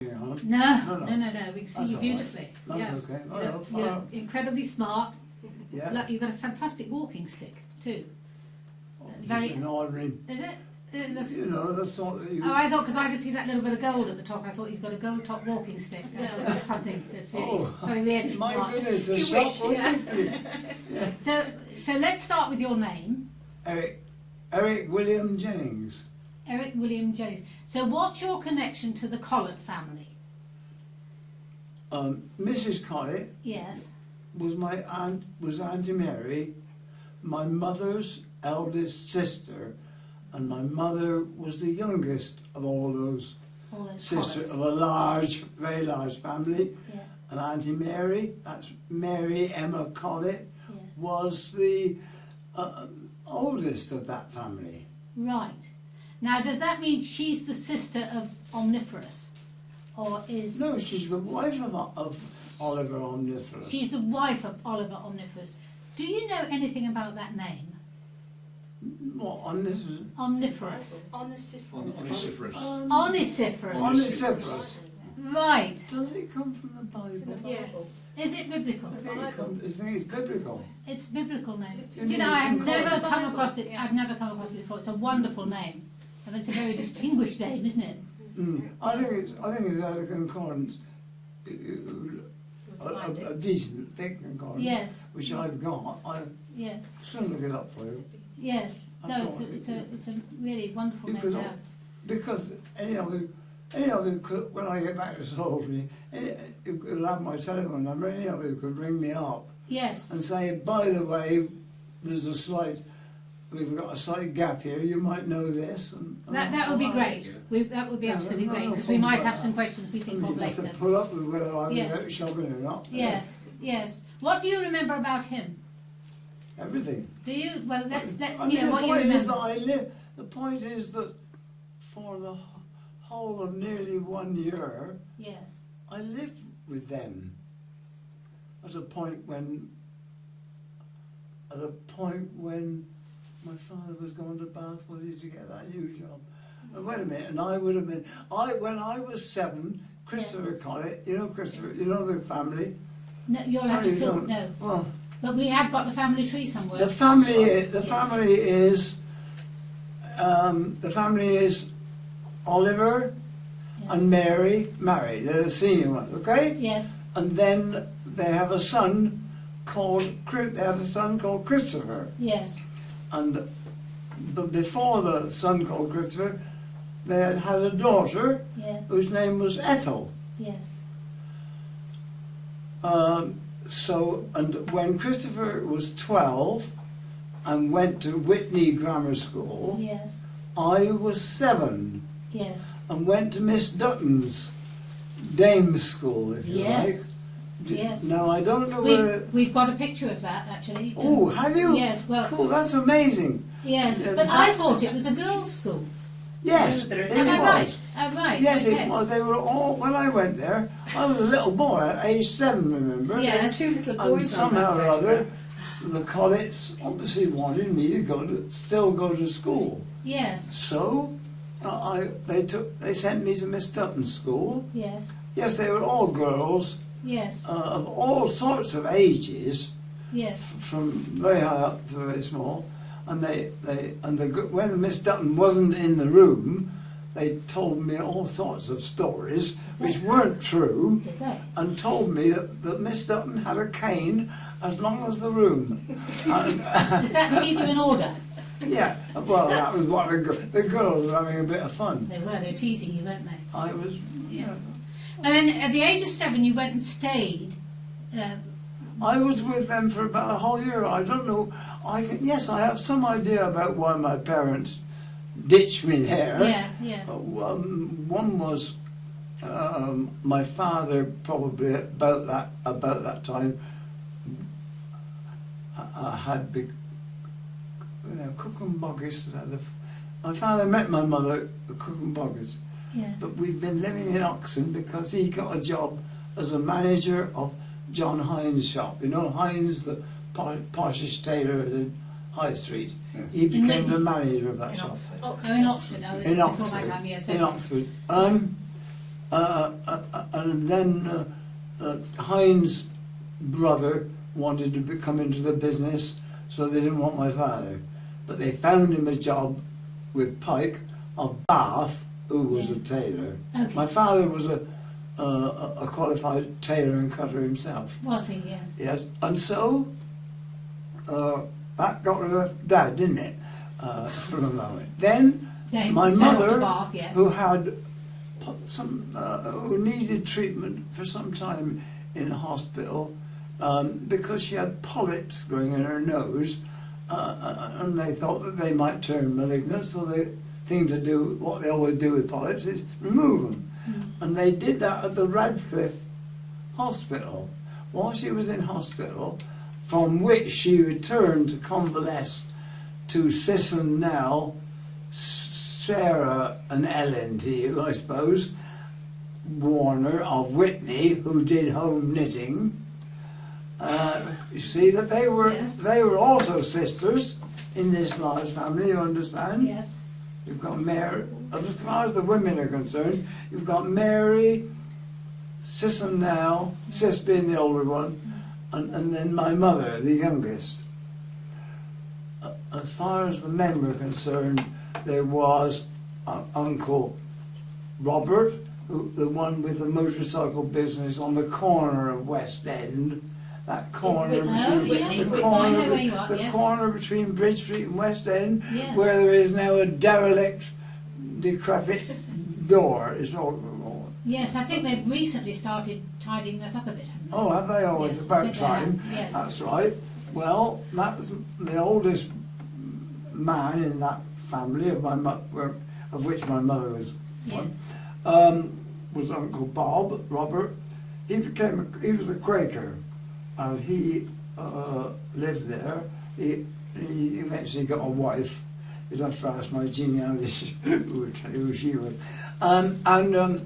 No, we can see That's you beautifully. Right. Yes. Okay. You're incredibly smart. Yeah. Look, you've got a fantastic walking stick too. Just an ordinary. Is it? It looks, You know, that's what you. oh, I thought, because I could see that little bit of gold at the top, I thought he's got a gold top walking stick. I thought that's something that's really, something really My smart. goodness, the You shop wish, yeah. So let's start with your name. Eric William Jennings. Eric William Jennings. So what's your connection to the Collett family? Mrs. Collett Yes. was my aunt, was Auntie Mary, my mother's eldest sister, and my mother was the youngest of all those sisters Colletts. of a large, very large family. Yeah. And Auntie Mary, that's Mary Emma Collett, Yeah. was the oldest of that family. Right. Now, does that mean she's the sister of Omniferous? Or is... No, she's the wife of Oliver Onesipherus. She's the wife of Oliver Onesipherus. Do you know anything about that name? What, Onesipherus? Omniferous. Onesipherus. Onesipherus. Onesipherus. Right. Does it come from the Bible? Yes. Is it biblical? I think it's biblical. It's a biblical name. You Do you know, mean I have from never the come Bible? across it. Yeah. I've never come across it before. It's a wonderful name. And it's a very distinguished name, isn't it? I think it had a concordance, a decent, thick concordance. Yes. Which I've got. I'll Yes. soon look it up for you. Yes. I No, thought it's a really wonderful You name could to al- have. Because any of you could, when I get back to Salisbury, you'll have my telephone number, any of you could ring me up Yes. and say, by the way, we've got a slight gap here, you might know this. And That would be great. That would be Yeah, absolutely no, great, no because we problem might about have some that. questions we think You of have to later. pull up with whether I'm Yeah. out shopping or not. Yes, yes. What do you remember about him? Everything. Do you? Well, let's I mean, hear what you remember. The point is that for the whole of nearly 1 year, Yes. I lived with them. At a point when my father was going to Bath, was he to get that new job? And wait a minute, and I would have been, when I was 7, Christopher Collett, you know Christopher, you know the family? No, you'll have No, to you fill. don't. No, Well, but we have got the family tree somewhere. the family is Oliver Yeah. and Mary married. They're the senior ones, okay? Yes. And then they have a son called Christopher. Yes. But before the son called Christopher, they had a daughter Yeah. whose name was Ethel. Yes. And when Christopher was 12 and went to Whitney Grammar School, Yes. I was 7 Yes. and went to Miss Dutton's Dame's School, if you like. Yes. Yes. Now, I don't know whether... We've got a picture of that actually. Oh, have you? Yes. Well. Cool, that's amazing. Yes, Yeah, but I thought it was a girls' school. Yes, There it is. Am I was. right? Oh, right. Yes, okay. it was. They were all, when I went there, I was a little boy, at age 7, remember? Yeah. There are 2 little And boys on somehow that or other, photograph. the Colletts obviously wanted me to still go to school. Yes. So, they sent me to Miss Dutton's school. Yes. Yes, they were all girls, Yes. of all sorts of ages, Yes. from very high up to very small. And when Miss Dutton wasn't in the room, they told me all sorts of stories which weren't true, Did they? and told me that Miss Dutton had a cane as long as the room. And, Is that to keep you in order? yeah, well, that was what the girls were having a bit of fun. They were. They were teasing you, weren't they? I was, Yeah. And then at the age of 7, you went and stayed. I was with them for about a whole year. I don't know. Yes, I have some idea about why my parents ditched me there. Yeah. Yeah. One was my father, probably about that time, had big, cook and boggis. My father met my mother at cook and boggis, Yeah. but we've been living in Oxon because he got a job as a manager of John Hines' shop. You know Hines, the poshest tailor in High Street. Yes. He became In the manager of that In shop. Oxford. Oh, in Oxford. Oh, this In is before my Oxford. time. Yes. In okay. Oxford. And then Hein's brother wanted to come into the business, so they didn't want my father. But they found him a job with Pike of Bath, who was a tailor. Okay. My father was a qualified tailor and cutter himself. Was he? Yeah. Yes, and so that got rid of Dad, didn't it? For a moment. Then Then my sent off to mother, Bath, yes. who had who needed treatment for some time in hospital because she had polyps growing in her nose, and they thought that they might turn malignant, so the thing to do, what they always do with polyps, is remove them. And they did that at the Radcliffe Hospital. While she was in hospital, from which she returned to convalesce to Sis and Nell, Sarah and Ellen to you, I suppose, Warner of Whitney, who did home knitting. You see that they were also sisters in this large family, you understand? Yes. You've got Mary, as far as the women are concerned, you've got Mary, Sis and Nell, Sis being the older one, and then my mother, the youngest. As far as the men were concerned, there was Uncle Robert, the one with the motorcycle business on the corner of West End. That corner corner between Bridge Street and West End, Yes. where there is now a derelict, decrepit door. It's all. Yes, I think they've recently started tidying that up a bit, haven't they? Oh, have they always? Yes, I About think they time. have, yes. That's right. Well, that was the oldest man in that family of of which my mother was one. Was Uncle Bob Robert. He was a Quaker, and he lived there. He eventually got a wife. You'd have to ask my genealogy who would tell you who she was. And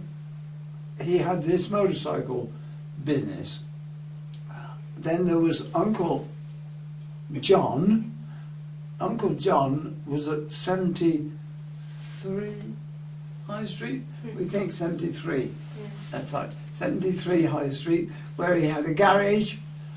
he had this motorcycle business. Then there was Uncle John. Uncle John was at 73 High Street. We think 73. That's right, 73 High Street, where he had a garage,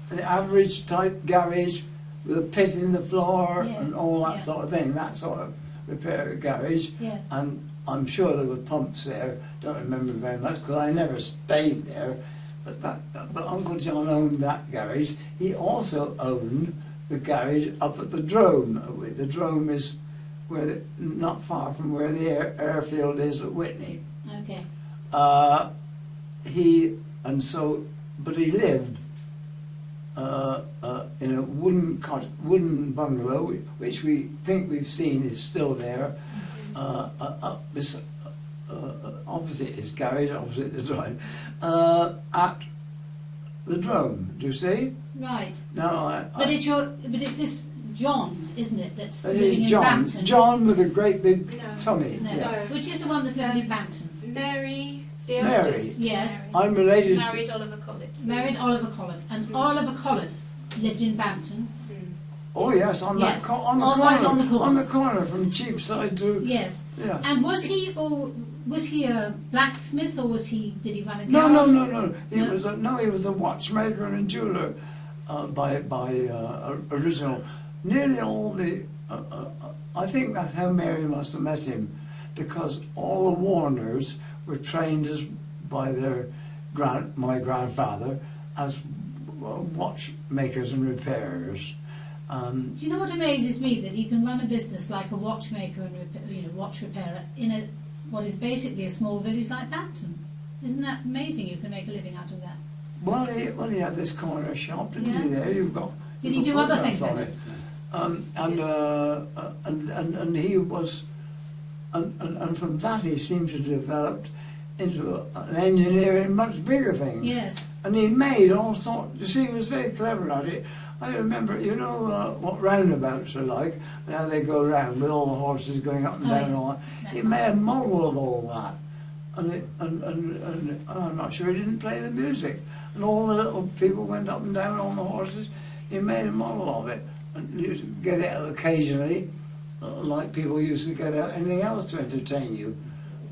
an average type garage with a pit in the floor and all that sort of thing, that sort of repair garage. Yes. And I'm sure there were pumps there, don't remember very much because I never stayed there, but Uncle John owned that garage. He also owned the garage up at the Drome. The Drome is where not far from where the airfield is at Whitney. Okay. But he lived in a wooden bungalow, which we think we've seen is still there, opposite his garage, opposite the drive, at the Drome. Do you see? Right. No, But it's this John, isn't it, that's That living is in John. Bampton? John with a great big No. tummy. No. Yeah. Which is the one that's living in Bampton? Mary, the Mary. oldest. Yes. I'm related Married Oliver Collett. Married Oliver Collett. And Oliver Collett lived in Bampton. Oh yes, on Yes. that on the All corner. right, on the corner. On the corner from Cheapside to Yes. yeah. And was he a blacksmith, or did he run a garage? No. He No? was a watchmaker and a jeweler by original. Nearly all the I think that's how Mary must have met him, because all the Warners were trained by my grandfather as watchmakers and repairers. Do you know what amazes me? That he can run a business like a watchmaker and watch repairer in what is basically a small village like Bampton. Isn't that amazing? You can make a living out of that. Well, he had this corner shop, didn't he? There, you've got. Did he do other things in it? And he was, and from that he seems to have developed into an engineer in much bigger things. Yes. And he made all sorts. You see, he was very clever at it. I remember, what roundabouts are like, and how they go round with all the horses going up and down and all that. He made a model of all that. And I'm not sure he didn't play the music. And all the little people went up and down on the horses. He made a model of it. And he used to get out occasionally, like people used to get out anything else to entertain you.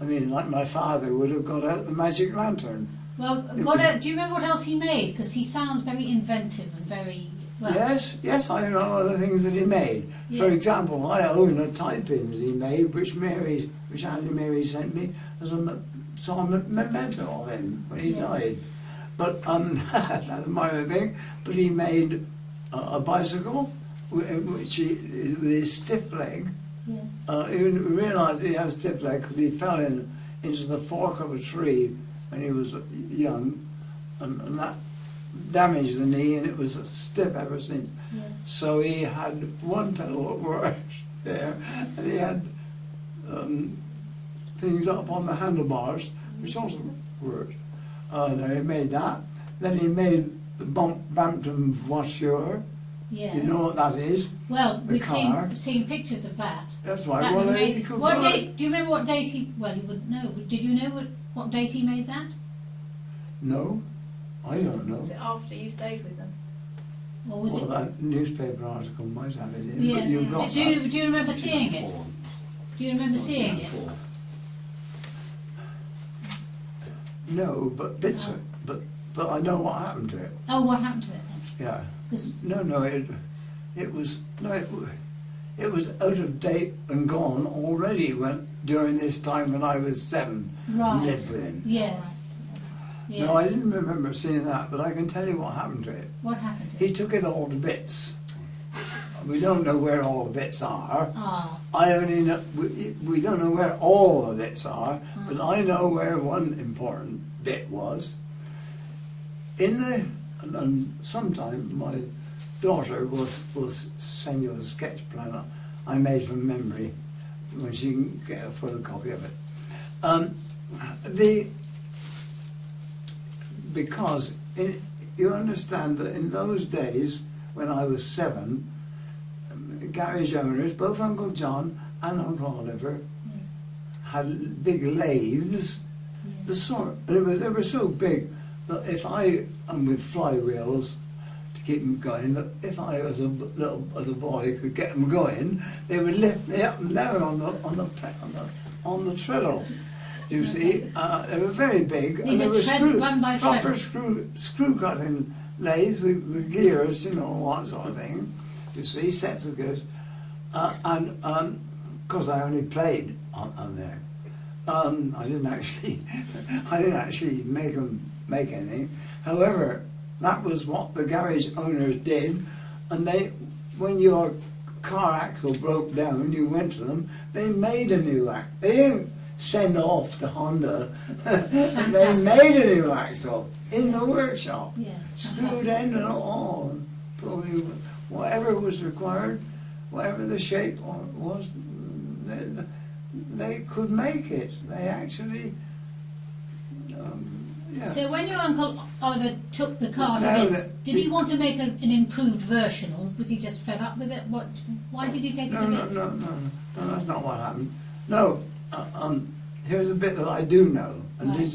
I mean, like my father would have got out the magic lantern. Well, do you remember what else he made? Because he sounds very inventive and very... Well, Yes, I know other things that he made. Yeah. For example, I own a tie pin that he made, which Auntie Mary sent me as a memento of him when he died. But that's a minor thing. But he made a bicycle, which with his stiff leg. yeah. He realised he had a stiff leg because he fell into the fork of a tree when he was young, and that damaged the knee, and it was stiff ever since. Yeah. So he had one pedal that worked there, and he had things up on the handlebars, which also worked. Now he made that. Then he made the Bampton Voiturette. Yes. Do you know what that is? Well, The we've car. seen pictures of that. That's right. That Well, was they amazing. could What buy- date? Do you remember what date he? Well, you wouldn't know. Did you know what date he made that? No, I don't know. Was it after you stayed with them? Or was Well, it? that newspaper article might have it in, Yeah. but you've got Did you? Do you remember seeing it? Do you remember seeing it? No, but bits of it. But I know what happened to it. Oh, what happened to it then? Yeah. 'Cause- It was out of date and gone already during this time when I was 7 and Right. lived with him. Yes. Yes. No, I didn't remember seeing that, but I can tell you what happened to it. What happened to He it? took it all to bits. We don't know where all the bits are. Ah. I only know we don't know where all the bits are, but I know where one important bit was. And sometime my daughter will send you a sketch plan I made from memory when she can get a photocopy of it. Because you understand that in those days when I was 7, garage owners, both Uncle John and Uncle Oliver, had big lathes. They were so big that if and with flywheels to keep them going, that if I as a boy could get them going, they would lift me up and down on the treadle. You see, they were very big, These and are they were run by proper treadles. screw cutting lathes with gears, all that sort of thing. You see, sets of gears, and because I only played on there, I didn't actually make anything. However, that was what the garage owners did, and when your car axle broke down, you went to them. They made a new axle. They didn't send off to Honda. They made a new axle in the workshop. Yes. Screwed Fantastic. end and all, probably whatever was required, whatever the shape was, they could make it. They actually, yeah. So when your Uncle Oliver took the car to No, bits, did he want to make an improved version, or was he just fed up with it? Why did he take it to No, bits? no, that's not what happened. No, here's a bit that I do know, and Right. did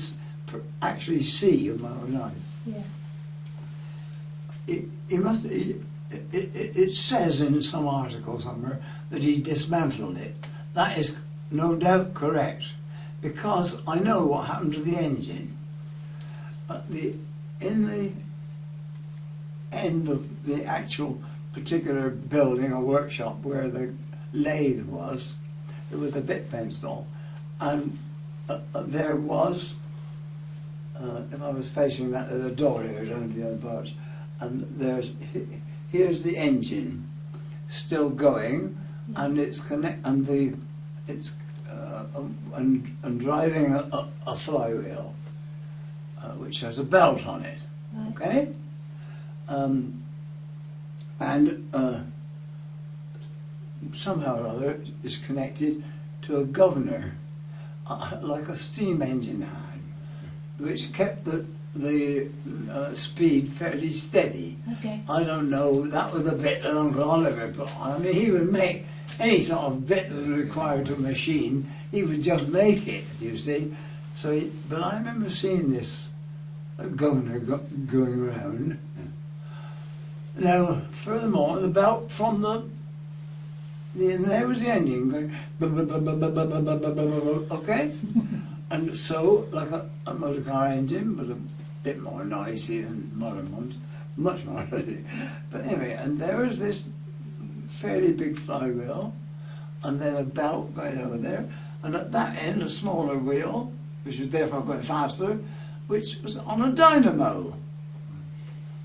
actually see in my own life. Yeah. It says in some article somewhere that he dismantled it. That is no doubt correct, because I know what happened to the engine. In the end of the actual particular building or workshop where the lathe was, it was a bit fenced off, and there was, if I was facing that, there's a door here down the other parts, and here's the engine still going, and it's driving a flywheel, which has a belt on it. Right. Okay, and somehow or other is connected to a governor, like a steam engine had, which kept the speed fairly steady. Okay. I don't know, that was the bit that Uncle Oliver put on. I mean, he would make any sort of bit that was required to a machine, he would just make it, you see. But I remember seeing this governor going around. Now, furthermore, the belt from the and there was the engine going, okay? And so, like a motor car engine, but a bit more noisy than modern ones, much more noisy. But anyway, and there was this fairly big flywheel, and then a belt going over there, and at that end a smaller wheel, which was therefore going faster, which was on a dynamo.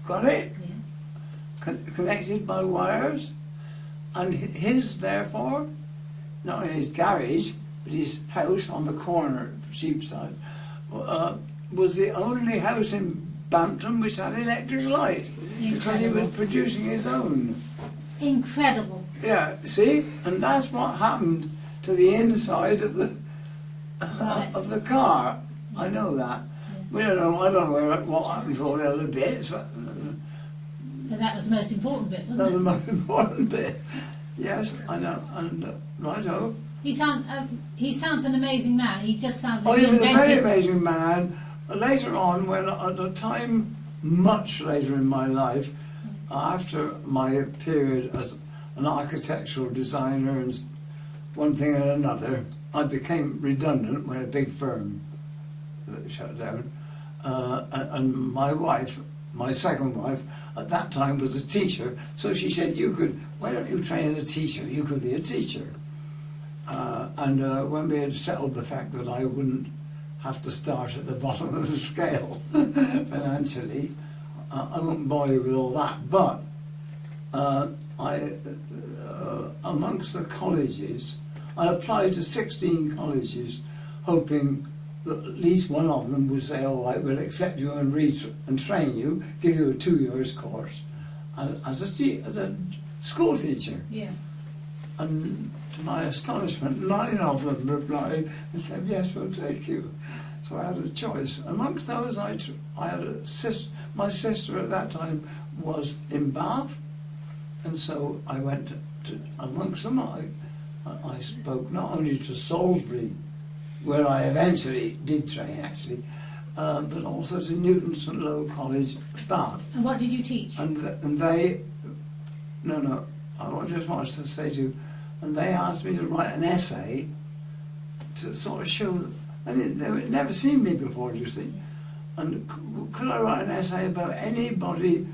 Got it? Yeah. Connected by wires, and his, therefore, not only his garage, but his house on the corner, Sheepside, was the only house in Bampton which had electric light, because he was producing his own. Incredible. Yeah, see, and that's what happened to the inside of the Right. of the car. I know that. Yeah. We don't know. I don't know what happened to all the other bits. But that was the most important bit, That's wasn't the it? most important bit. Yes, I know. And righto. He sounds an amazing man. He just sounds Oh, like he he was a very invented. amazing man. Later on, when at a time much later in my life, after my period as an architectural designer and one thing and another, I became redundant when a big firm shut down. And my wife, my second wife, at that time was a teacher, so she said, why don't you train as a teacher? You could be a teacher. And when we had settled the fact that I wouldn't have to start at the bottom of the scale financially, I won't bore you with all that, but amongst the colleges, I applied to 16 colleges, hoping that at least one of them would say, all right, we'll accept you and train you, give you a 2 years course as a school teacher. Yeah. And to my astonishment, 9 of them replied and said, yes, we'll take you. So I had a choice. Amongst those, I had my sister at that time was in Bath, and so I went to amongst them. I spoke not only to Salisbury, where I eventually did train actually, but also to Newton St Low College, Bath. And what did you teach? And they, no, I just wanted to say to you, and they asked me to write an essay to sort of show them. I mean, they had never seen me before, you see. And could I write an essay about anybody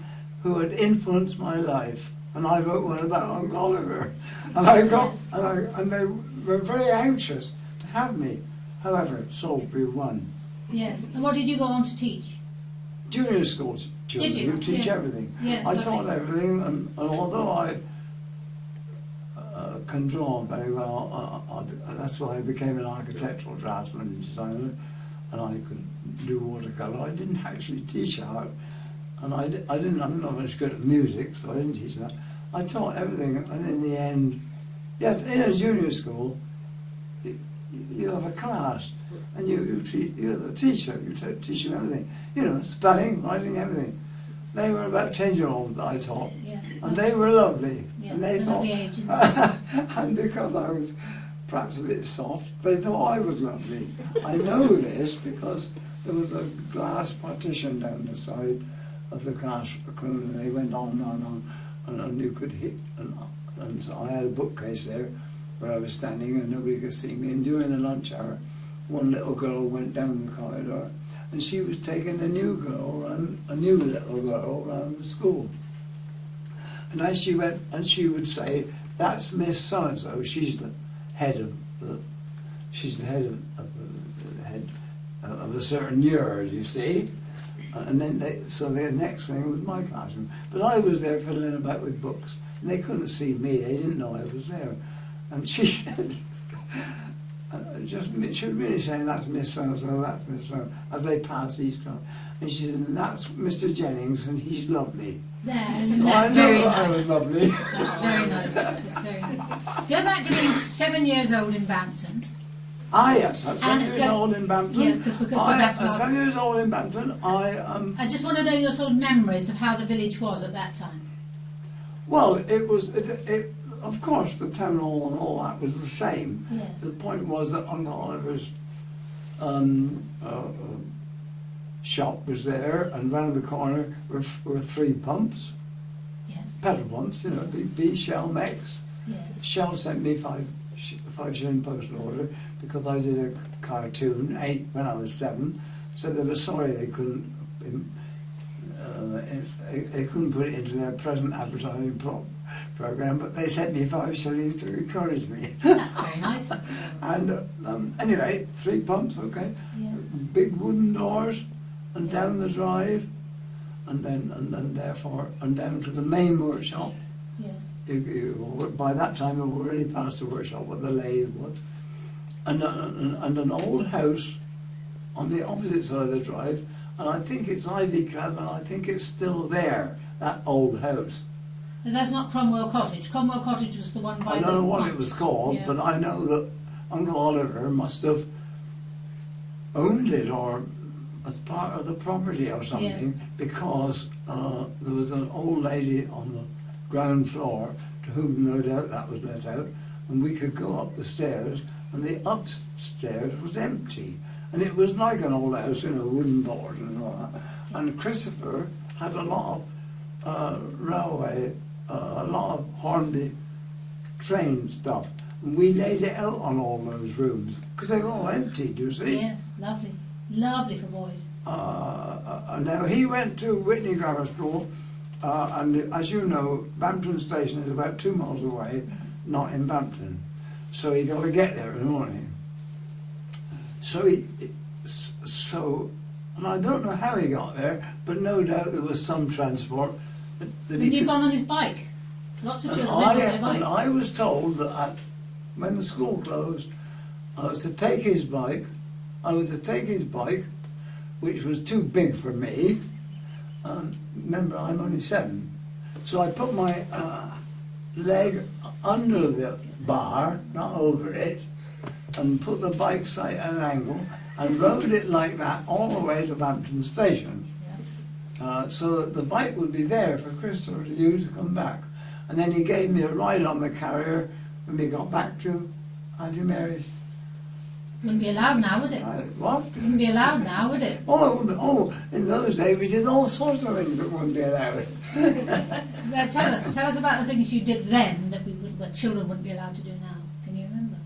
who had influenced my life? And I wrote one about Uncle Oliver. And and they were very anxious to have me. However, Salisbury won. Yes. And what did you go on to teach? Junior school children, Did you? who teach Yeah. everything. Yes, I lovely. taught everything, and although I can draw very well, that's why I became an architectural draftsman and designer, and I could do watercolour. I didn't actually teach art, and I'm not much good at music, so I didn't teach that. I taught everything, and in the end, yes, in a junior school, you have a class, and you're the teacher, you teach them everything. You know, spelling, writing, everything. They were about 10-year-olds that I taught, Yeah. and they were lovely. Yeah, And they it's a thought, lovely age, isn't it? and because I was perhaps a bit soft, they thought I was lovely. I know this because there was a glass partition down the side of the classroom, and they went on, and you could hit, and so I had a bookcase there where I was standing and nobody could see me, and during the lunch hour, one little girl went down the corridor, and she was taking a new little girl around the school. And as she went, and she would say, "That's Miss So and So. She's the head of a certain year, you see." And then the next thing was my classroom. But I was there fiddling about with books, and they couldn't see me. They didn't know I was there. And she said, she was really saying, "That's Miss So-and-so, that's Miss So," as they passed each class. And she said, "And that's Mr. Jennings, and he's lovely." There, isn't So I that know very that I nice? was lovely. That's very nice. That's very nice. Go back to being 7 years old in Bampton. Ah, yes, at 7 And years old in Bampton. Yeah, because we're going to go back to At our- 7 years old in Bampton, I just want to know your sort of memories of how the village was at that time. well, it was, of course, the town hall and all that was the same. Yes. The point was that Uncle Oliver's shop was there, and round the corner were 3 pumps, Yes. petrol pumps, you know, B Shell Mex, Yes. Shell sent me five shilling postal order because I did a cartoon, 8 when I was 7, so they were sorry they couldn't put it into their present advertising program, but they sent me 5 shillings to encourage me. That's very nice. And anyway, 3 pumps, okay, Yeah. big wooden doors, and down the drive, and then therefore, and down to the main workshop. Yes. By that time, we were already past the workshop where the lathe was, and an old house on the opposite side of the drive, and I think it's ivy clad, and I think it's still there, that old house. And that's not Cromwell Cottage. Cromwell Cottage was the one by the... I don't know what it pump. was called, Yeah. but I know that Uncle Oliver must have owned it or as part of the property or something, because there was an old lady on the ground floor to whom no doubt that was let out, and we could go up the stairs, and the upstairs was empty. And it was like an old house, you know, wooden board and all that. And Christopher had a lot of railway, a lot of Hornby train stuff. And we laid it out on all those rooms, because they were all empty, do you see? Yes, lovely. Lovely for boys. Now, he went to Whitney Grammar School, and as you know, Bampton Station is about 2 miles away, not in Bampton. So he got to get there in the morning. And I don't know how he got there, but no doubt there was some transport that And he you've could. gone on his bike. Lots of And children went on their and bike. I was told that when the school closed, I was to take his bike. Which was too big for me. Remember, I'm only 7, so I put my leg under the bar, not over it, and put the bike side at an angle and rode it like that all the way to Bampton Station. Yes. So that the bike would be there for Christopher to use to come back. And then he gave me a ride on the carrier when we got back to Auntie Mary's. Wouldn't be allowed now, would it? What? Wouldn't be allowed now, would it? Oh, it wouldn't. Oh, in those days we did all sorts of things that wouldn't be allowed. Tell us about the things you did then that children wouldn't be allowed to do now. Can you remember?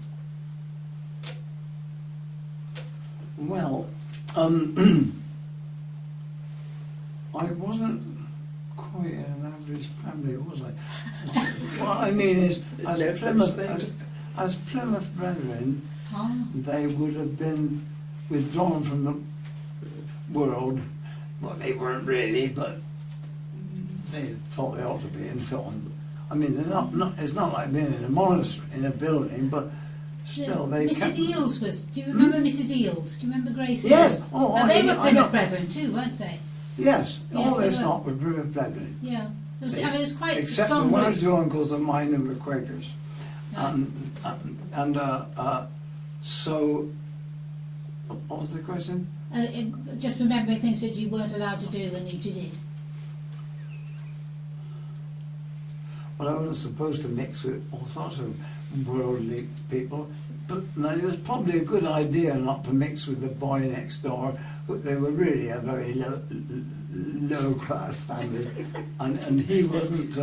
Well, I wasn't quite an average family, was I? What I mean is, as Plymouth Brethren, Oh, they would have been withdrawn from the world. Well, they weren't really, but they thought they ought to be, and so on. I mean, they're not. It's not like being in a monastery, in a building, but still, they Mrs. kept. Eels was. Do you remember Mrs. Eels? Do you remember Grace Yes. Eels? Oh, Now, they were I Plymouth know. Brethren too, weren't they? Yes, Yes, all they this were. lot were Plymouth Brethren. Yeah. It was, I mean, it was quite Except strong. one or group. 2 uncles of mine that were Quakers. Right. So, what was the question? Just remembering things that you weren't allowed to do and you did. Well, I wasn't supposed to mix with all sorts of worldly people, but no, it was probably a good idea not to mix with the boy next door. But they were really a very low class family, and he wasn't,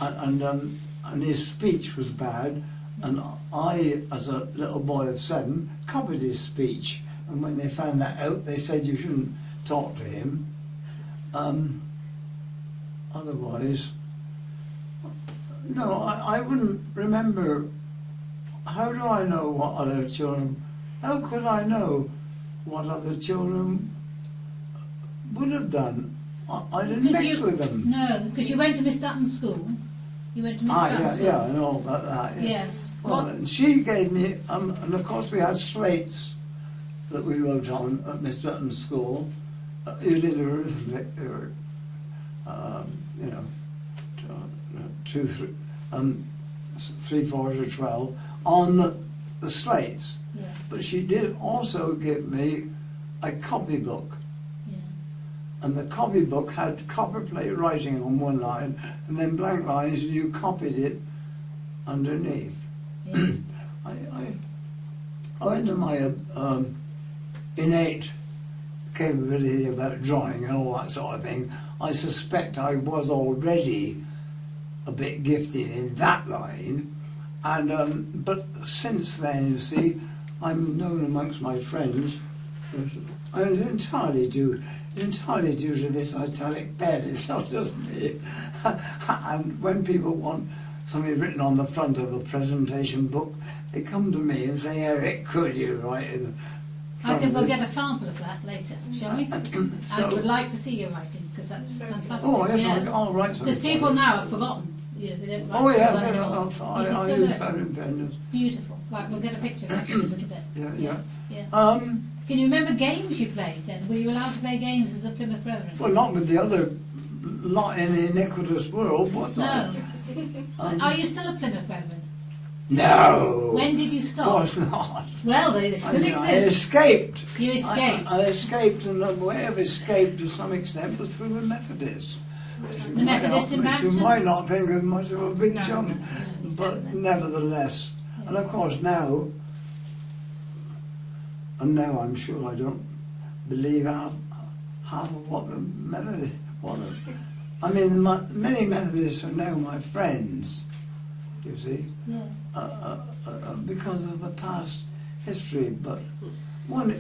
and his speech was bad, and I, as a little boy of 7, copied his speech, and when they found that out, they said you shouldn't talk to him. Otherwise. No, I wouldn't remember. How do I know what other children? How could I know what other children would have done? I didn't Because mix with them. No, because you went to Miss Dutton's school. You went to Miss Dutton's school. Yeah, I know about that. Yeah. Yes. Well, and she gave me, and of course we had slates that we wrote on at Miss Dutton's school. You did arithmetic, they were, you know, 2, 3, 4 to 12 on the slates. Yes. But she did also give me a copybook, Yeah. and the copybook had copperplate writing on one line and then blank lines, and you copied it underneath. Yes. I went to my innate capability about drawing and all that sort of thing. I suspect I was already a bit gifted in that line, and but since then, you see, I'm known amongst my friends, and entirely due to this italic pen. It's not just me. And when people want something written on the front of a presentation book, they come to me and say, "Eric, could you write in?" I think we'll get a sample of that later, shall we? So- I would like to see your writing, because that's fantastic. Oh yes, I'll write something. Because people now have forgotten. You know, they don't write Oh yeah, well they anymore. don't. You I can still use do it. fountain pen. Beautiful. Right, we'll get a picture of that in a little bit. Yeah. Yeah. Can you remember games you played then? Were you allowed to play games as a Plymouth Brethren? Well, not with the other lot in the iniquitous world, was I? No. Are you still a Plymouth Brethren? No. When did you Of stop? course not. Well, they still I exist. escaped. You escaped. I escaped, and the way I've escaped to some extent was through the Methodists. The Methodists in Which you Bampton? might not think of much of a big No, jump, no. but nevertheless. And of course now, I'm sure I don't believe half of what the Methodists, many Methodists are now my friends, you see, Yeah. because of the past history, but one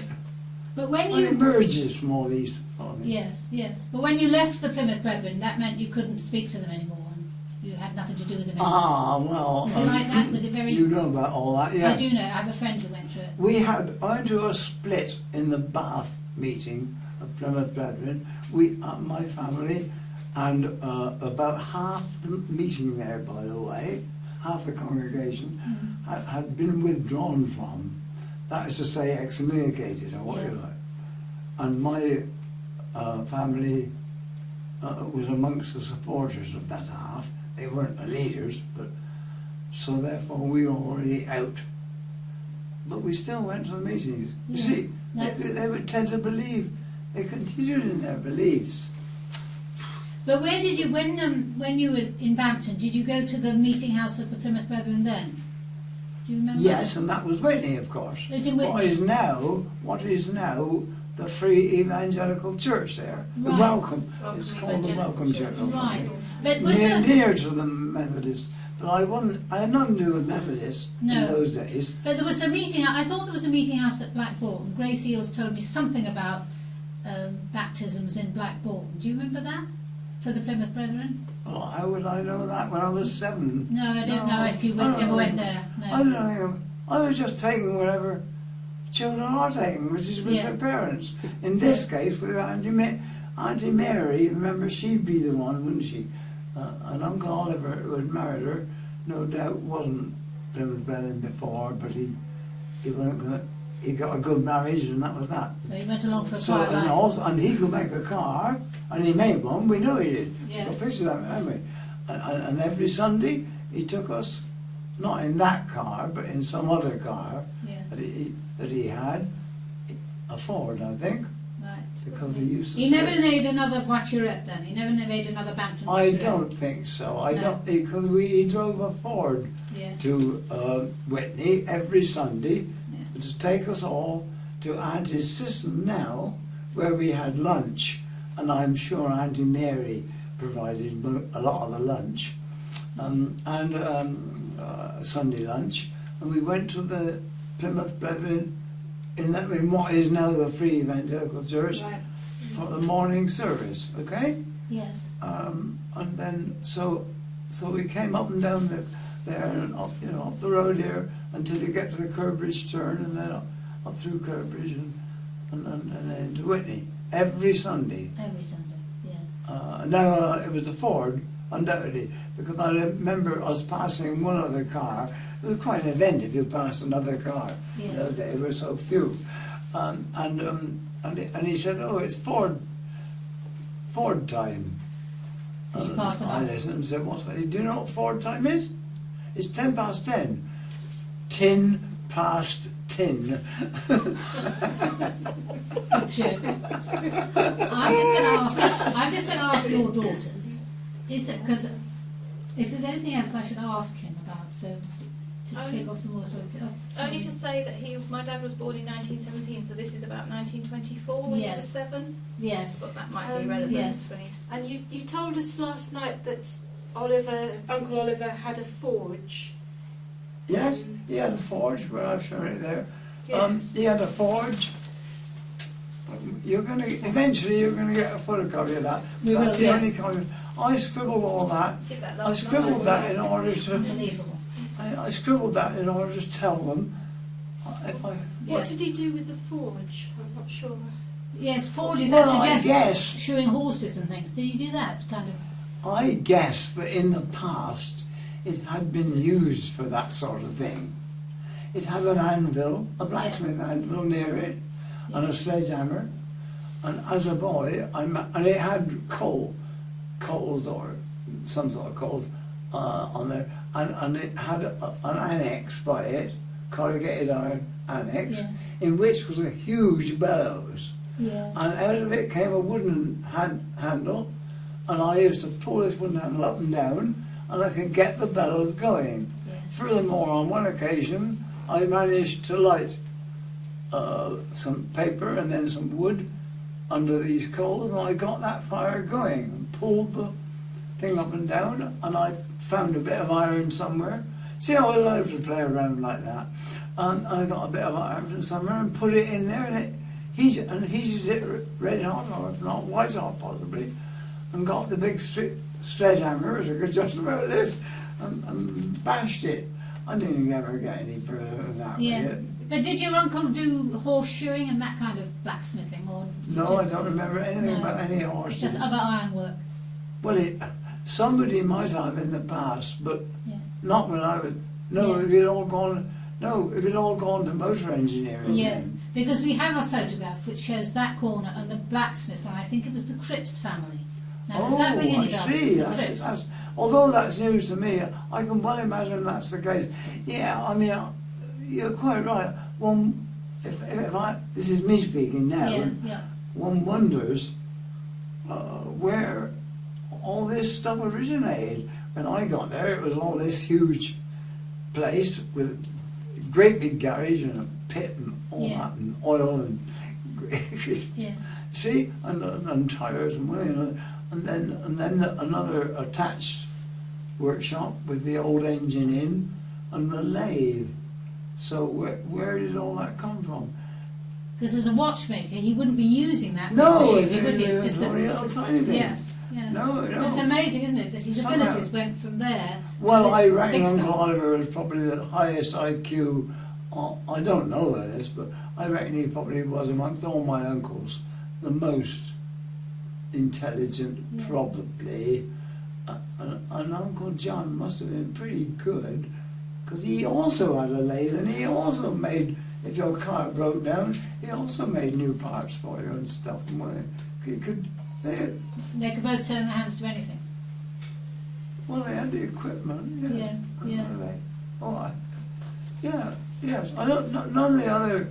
When you emerges from all these things. yes. But when you left the Plymouth Brethren, that meant you couldn't speak to them anymore, and you had nothing to do with them anymore. Ah, well. Was it like that? Was it very? You know about all that, yeah. I do know. I have a friend who went through it. We had, owing to a split in the Bath meeting of Plymouth Brethren, my family, and about half the meeting there, by the way, half the congregation, had been withdrawn from. That is to say, excommunicated, or what you like. And my family was amongst the supporters of that half. They weren't the leaders, but so therefore we were already out. But we still went to the meetings. You Yeah, see, that's- they would tend to believe. They continued in their beliefs. But where did you, when you were in Bampton, did you go to the meeting house of the Plymouth Brethren then? Do you remember? Yes, and that was Whitney, of course. It's in What Whitney. is now the Free Evangelical Church there. The Right. Welcome. It's Welcome called the Evangelical Welcome Church. Church. Right. But was Near to the Methodists. But I had nothing to do with Methodists in No. those days. But there was a meeting. I thought there was a meeting house at Blackbourne. Grace Eels told me something about baptisms in Blackbourne. Do you remember that for the Plymouth Brethren? Well, how would I know that when I was 7? No, I don't know if you I don't ever know. went there. I don't know. I was just taking whatever children are taking, which is with Yeah. their parents. In this case, with Auntie Mary, remember, she'd be the one, wouldn't she? And Uncle Oliver, who had married her, no doubt wasn't Plymouth Brethren before, but he wasn't gonna. He got a good marriage, and that was that. So he went along for a So quiet and life. also, and he could make a car, and he made one. We know he did. Yes. Got pictures of that, haven't we? And every Sunday he took us, not in that car, but in some other car Yeah. that he had, a Ford, I think, Right. because he used to. He say- never made another voiturette then. He never made another Bampton I voiturette. don't think so. I No. don't, because he drove a Ford Yeah. to Whitney every Sunday Yeah. to take us all to Auntie's system now, where we had lunch, and I'm sure Auntie Mary provided a lot of the lunch, Sunday lunch, and we went to the Plymouth Brethren in what is now the Free Evangelical Church Right. for the morning service. Okay. Yes. And then so we came up and down there and up, up the road here until you get to the Curbridge turn, and then up through Curbridge and then to Whitney every Sunday. Every Sunday. Yeah. Now it was a Ford, undoubtedly, because I remember us passing one other car. It was quite an event if you passed another car. Yes. There were so few, and he said, "Oh, it's Ford time." Did you pass it I on? listened and said, "What's that? Do you know what Ford time is? It's 10 past 10. 10 past 10." Good joke. I'm just going to ask your daughters. Is it because if there's anything else I should ask him about to trigger off some more stories? Only to say that my dad was born in 1917, so this is about 1924 when he was Yes. 7. Yes. But that might be relevant yes. when he's... And you told us last night that Uncle Oliver had a forge. Yes, he had a forge, where I've shown it there. Yes. He had a forge. Eventually you're gonna get a photocopy of that. We That's will, the yes. only copy. I scribbled all that. Did that I last scribbled night. that in order to. Unbelievable. I scribbled that in order to tell them. What Yes. did he do with the forge? I'm not sure. Yes, forges, Well, that I suggests guess- shoeing horses and things. Did you do that kind of? I guess that in the past it had been used for that sort of thing. It had an anvil, a blacksmith anvil near it, and a sledgehammer. And as a boy, and it had coals or some sort of coals on there, and it had an annex by it, corrugated iron annex, Yeah. in which was a huge bellows. Yeah. And out of it came a wooden handle, and I used to pull this wooden handle up and down, and I could get the bellows going. Yes. Furthermore, on one occasion, I managed to light some paper and then some wood under these coals, and I got that fire going and pulled the thing up and down, and I found a bit of iron somewhere. See how I love to play around like that. And I got a bit of iron from somewhere and put it in there, and it heated it red hot, or if not white hot possibly, and got the big sledgehammer, which I could just about lift, and bashed it. I didn't ever get any further than that with Yeah. it. But did your uncle do horseshoeing and that kind of blacksmithing, or was it No, just- I don't remember anything No. about any It's horses. just other ironwork? Well, somebody might have in the past, but Yeah. not when I was. No, Yeah. it had all gone. No, it had all gone to motor engineering. Yes, then. because we have a photograph which shows that corner and the blacksmith, and I think it was the Cripps family. Now, does that ring any I bells? see. The That's, Cripps? that's, although that's news to me, I can well imagine that's the case. Yeah, I mean, you're quite right. One, if I, this is me speaking now. Yeah, yeah. One wonders where all this stuff originated. When I got there, it was all this huge place with a great big garage and a pit and all Yeah. that, and oil and Yeah. see, and tires and whatever, and then another attached workshop with the old engine in and the lathe. So where did all that come from? Because as a watchmaker, he wouldn't be using that No, machinery, would he? it's Just only a little tiny thing. yes, yeah. No, But it's no. amazing, isn't it, that his Somehow. abilities went from there. to Well, this I reckon big Uncle stuff. Oliver was probably the highest IQ. I don't know this, but I reckon he probably was amongst all my uncles the most intelligent, Yeah. probably. And Uncle John must have been pretty good, because he also had a lathe, and he also made, if your car broke down, he also made new parts for you and stuff. And they could, They could both turn their hands to anything. well, they had the equipment. Yeah, yeah. Yeah, yes. I don't. None of the other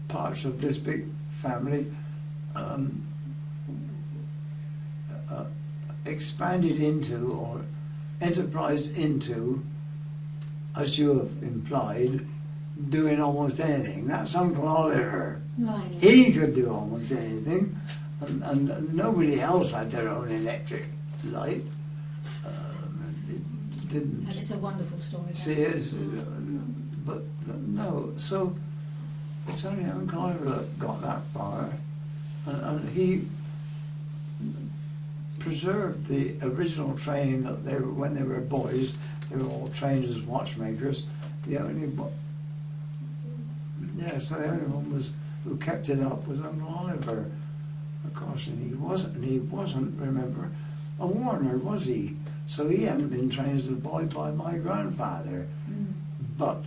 parts of this big family expanded into or enterprised into, as you have implied, doing almost anything. That's Uncle Oliver. Right. He could do almost anything, and nobody else had their own electric light. It didn't. And it's a wonderful story. See, but no, so it's only Uncle Oliver that got that far, and he preserved the original training that they were, when they were boys, they were all trained as watchmakers. The only so the only one was who kept it up was Uncle Oliver, of course, and he wasn't, remember, a Warner, was he? So he hadn't been trained as a boy by my grandfather. Mm. But,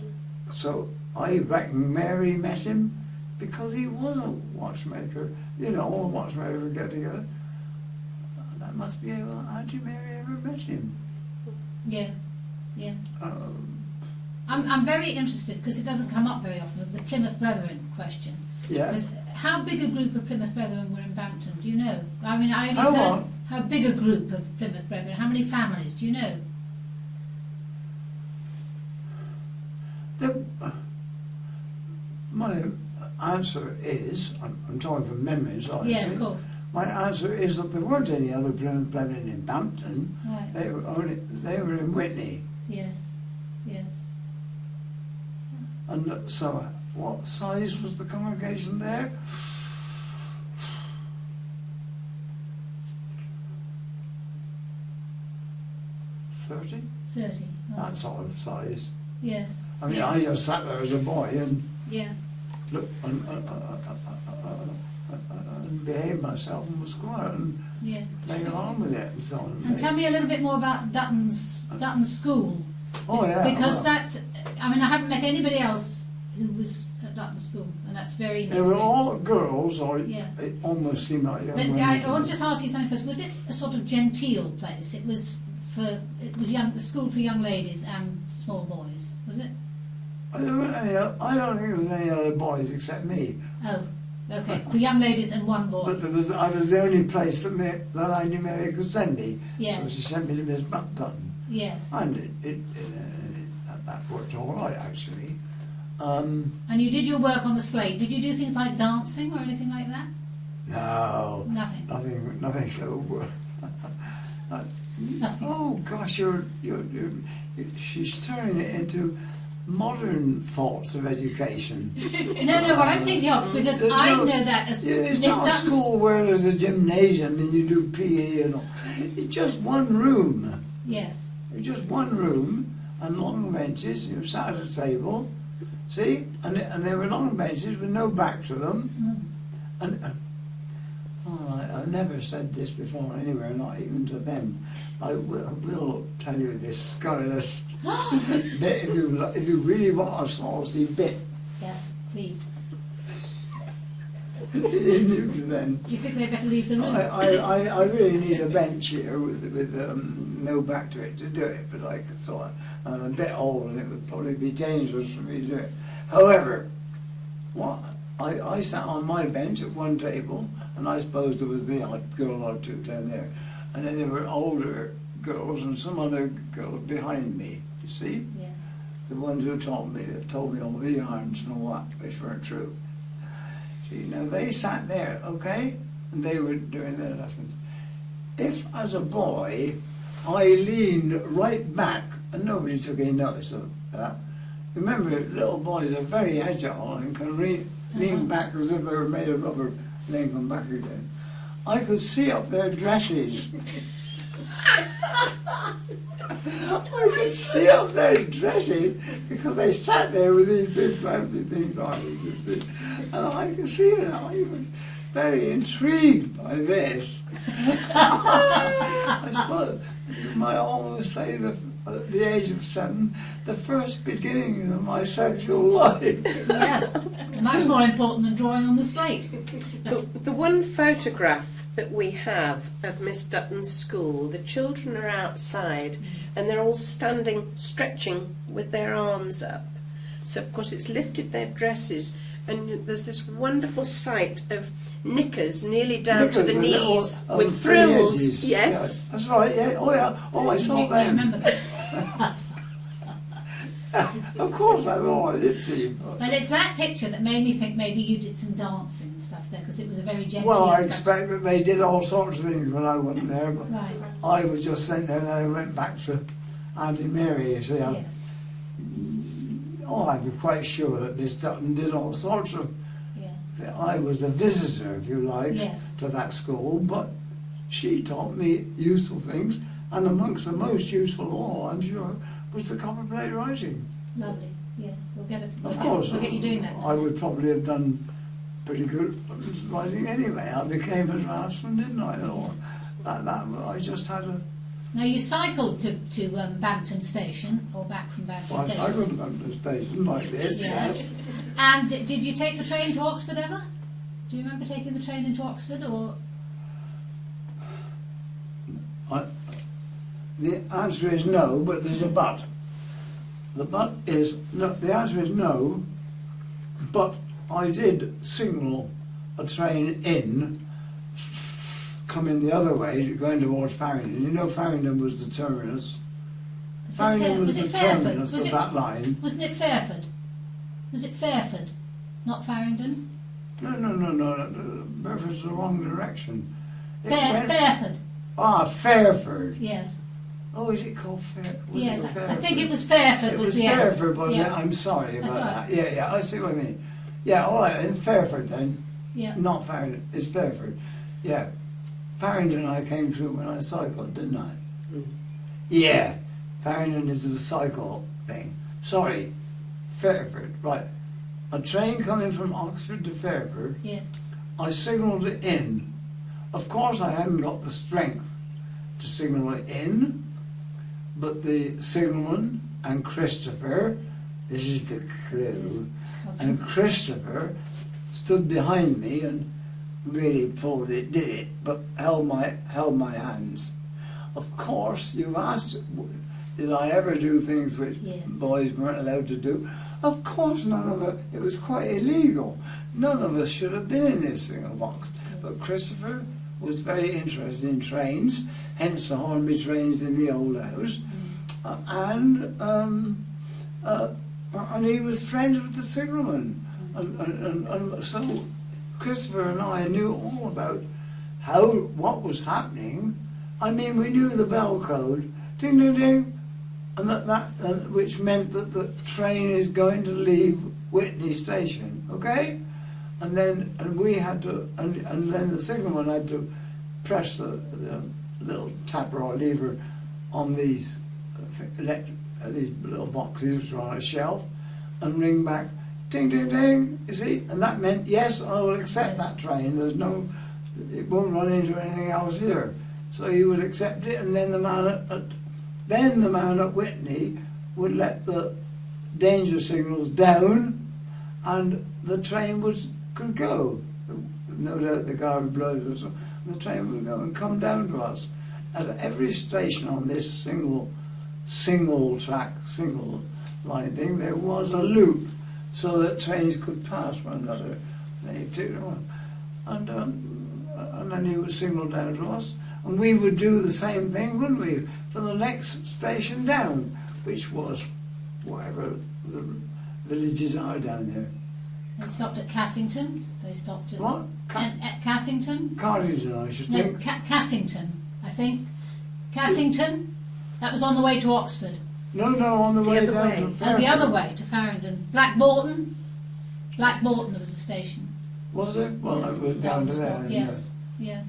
so I reckon Mary met him because he was a watchmaker. You know, all the watchmakers would get together. That must be how Auntie Mary ever met him. Yeah, yeah. I'm very interested, because it doesn't come up very often, the Plymouth Brethren question. Yeah. Because how big a group of Plymouth Brethren were in Bampton? Do you know? I mean, I only How heard what? how big a group of Plymouth Brethren. How many families? Do you know? My answer is, I'm talking from memory, so Yeah, of course. My answer is that there weren't any other Plymouth Brethren in Bampton. Right. They were in Whitney. Yes. Yes. And so, what size was the congregation there? 30? 30. Oh. That sort of size. Yes. I mean, yes. I just sat there as a boy and Yeah. looked and behaved myself and was quiet and Yeah. playing along with it and so on. And tell me a little bit more about Dutton's School. Oh yeah. Because well, that's, I mean, I haven't met anybody else who was at Dutton School, and that's very they interesting. were all girls, or Yeah. it almost seemed like young But women. I want to just ask you something first. Was it a sort of genteel place? It was a school for young ladies and small boys, was it? I don't think there was any other boys except me. Oh, okay. For young ladies and one boy. But I was the only place that I knew Mary could send me. Yes. So she sent me to Miss Bampton. Yes. And that worked all right, actually. And you did your work on the slate. Did you do things like dancing or anything like that? No, Nothing. nothing so. Oh gosh, she's turning it into modern thoughts of education. No, what I'm thinking of, because There's I no- know that as It's Miss not a Dutton's. school where there's a gymnasium and you do PE and all. It's just one room. Yes. It's just one room and long benches. You sat at a table, see, and there were long benches with no back to them. Mm. And I've never said this before anywhere, not even to them. I will tell you this scurrilous bit if you really want a saucy bit. Yes, please. You knew then. Do you think they better leave the room? I really need a bench here with no back to it to do it, but I could sort of, I'm a bit old and it would probably be dangerous for me to do it. However, I sat on my bench at one table, and I suppose there was the odd girl or two down there, and then there were older girls and some other girls behind me, you see? Yeah. The ones who told me all the yarns and all that, which weren't true. See, now they sat there, okay, and they were doing their lessons. If, as a boy, I leaned right back, and nobody took any notice of that. Remember, little boys are very agile and can lean back as if they were made of rubber, and then come back again. I could see up their dresses. I could see up their dresses because they sat there with these big fancy things on, you see. And I could see it. I was very intrigued by this. I suppose you might almost say that at the age of 7, the first beginnings of my sexual life. Yes. Much more important than drawing on the slate. The one photograph that we have of Miss Dutton's school, the children are outside and they're all standing, stretching with their arms up. So of course it's lifted their dresses, and there's this wonderful sight of knickers nearly down to the knees with frills. Edges. Yes. Yeah, that's right, yeah. Oh yeah. Oh, I saw I them. remember that. Of course, that's all I did see. Well, it's that picture that made me think maybe you did some dancing and stuff there, because it was a very genteel. Well, I stuff. expect that they did all sorts of things when I went there, but Right. I was just sent there and I went back to Auntie Mary, you see. Yes. I'm quite sure that Miss Dutton did all sorts of... Yeah. I was a visitor, if you like, Yes. to that school, but she taught me useful things, and amongst the most useful of all, I'm sure, was the copper plate writing. Lovely. Yeah. We'll get it. Of course, We'll get you doing that. I would probably have done pretty good writing anyway. I became a draftsman, didn't I? Or I just had a... Now you cycled to Bampton Station, or back from Bampton Well, I Station. cycled up the station like this. Yes. And did you take the train to Oxford ever? Do you remember taking the train into Oxford, or? The answer is no, but there's a but. The but is no. The answer is no, but I did signal a train in, coming the other way, going towards Farringdon. You know, Farringdon was the terminus. Farringdon was the terminus of that line. Wasn't it Fairford? Was it Fairford, not Farringdon? No. Fairford's the wrong direction. Fairford. Ah, Fairford. Yes. Oh, is it called Fair? Was Yes, it I Fairford? think it was Fairford. It was was the end. Fairford, wasn't Yeah. it? I'm sorry about That's all right. that. Yeah, yeah, I see what I mean. Yeah, all right, in Fairford then. Yeah. Not Farringdon, it's Fairford. Yeah. Farringdon I came through when I cycled, didn't I? Mm. Yeah. Farringdon is a cycle thing. Sorry. Fairford, right. A train coming from Oxford to Fairford, Yeah. I signalled it in. Of course I hadn't got the strength to signal it in, but the signalman and Christopher, this is the clue, and Christopher stood behind me and really pulled it, did it, but held my hands. Of course, you asked, did I ever do things which Yes. boys weren't allowed to do? Of course, none of it. It was quite illegal. None of us should have been in this single box. But Christopher was very interested in trains, hence the Hornby trains in the old house, and he was friends with the signalman, and so Christopher and I knew all about what was happening. I mean, we knew the bell code, ding ding ding, and which meant that the train is going to leave Whitney Station, okay? And then we had to, and then the signalman had to press the little tapper or lever on these little boxes which are on a shelf, and ring back, ding ding ding. You see, and that meant yes, I will accept that train. There's no, it won't run into anything else here. So he would accept it, and then the man at Whitney would let the danger signals down, and the train could go. No doubt the car would blow or something. The train would go and come down to us. At every station on this single track, single line thing, there was a loop so that trains could pass one another. And then he would signal down to us, and we would do the same thing, wouldn't we, for the next station down, which was whatever the villages are down there. They stopped at Cassington. They stopped at What? at Cassington. Cardington, I should No, think. Cassington. I think Cassington. That was on the way to Oxford. No, on the way other down way. to The Fairford. other way to Farringdon. Blackboughton. Blackboughton, there was a station. Was it? Well, it was That down to was there. what- Yes. Yes.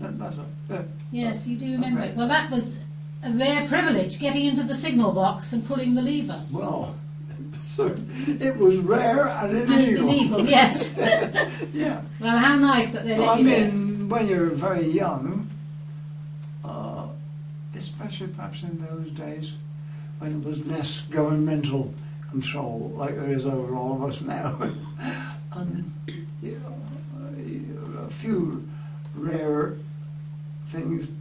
That's yeah. Yes, you do remember Okay. it. Well, that was a rare privilege, getting into the signal box and pulling the lever. Well, so it was rare and illegal. And it's illegal, yes. Yeah. Well, how nice that they Well, let I you do it. mean, when you're very young, especially perhaps in those days, when there was less governmental control, like there is over all of us now, and you know, a few rare things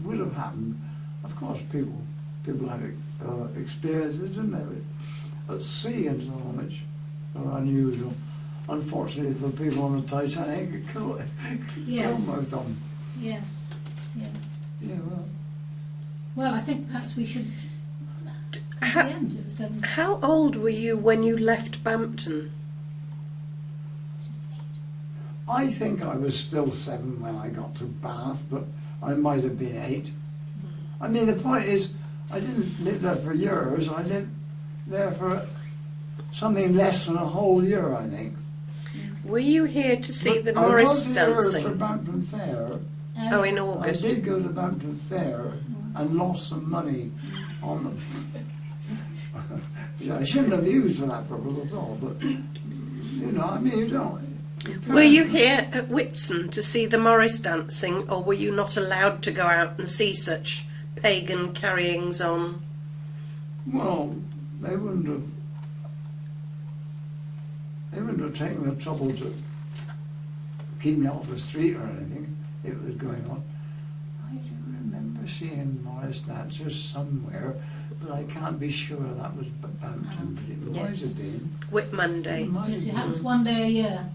would have happened. Of course, people had experiences, didn't they, at sea and so on, which are unusual. Unfortunately, for people on the Titanic, it killed Yes. most of them. Yes. Yeah. Yeah, well. Well, I think perhaps we should. At How, the end, it was how old were you when you left Bampton? just 8. I think I was still 7 when I got to Bath, but I might have been 8. I mean, the point is, I didn't live there for years. I lived there for something less than a whole year, I think. Were you here to see But the Morris I was here dancing? for Bampton Fair. Oh, in I August. did go to Bampton Fair and lost some money on them, which I shouldn't have used for that purpose at all. But you know, I mean, you don't. Were you here at Whitsun to see the Morris dancing, or were you not allowed to go out and see such pagan carryings on? Well, they wouldn't have taken the trouble to keep me off the street or anything. It was going on. I do remember seeing Morris dancers somewhere, but I can't be sure that was Bampton, but it might Yes. have been. Whit Monday. It might Just, it have happens been. one day a year.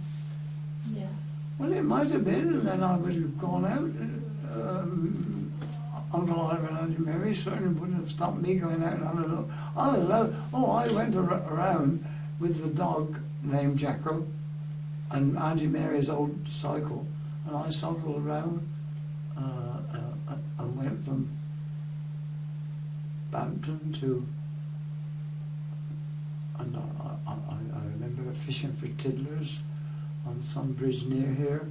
Yeah. Well, it might have been, and then I would have gone out. Uncle Oliver and Auntie Mary certainly wouldn't have stopped me going out and having a look. I went around with the dog named Jacko and Auntie Mary's old cycle, and I cycled around I went from Bampton to, and I remember fishing for tiddlers on some bridge near here.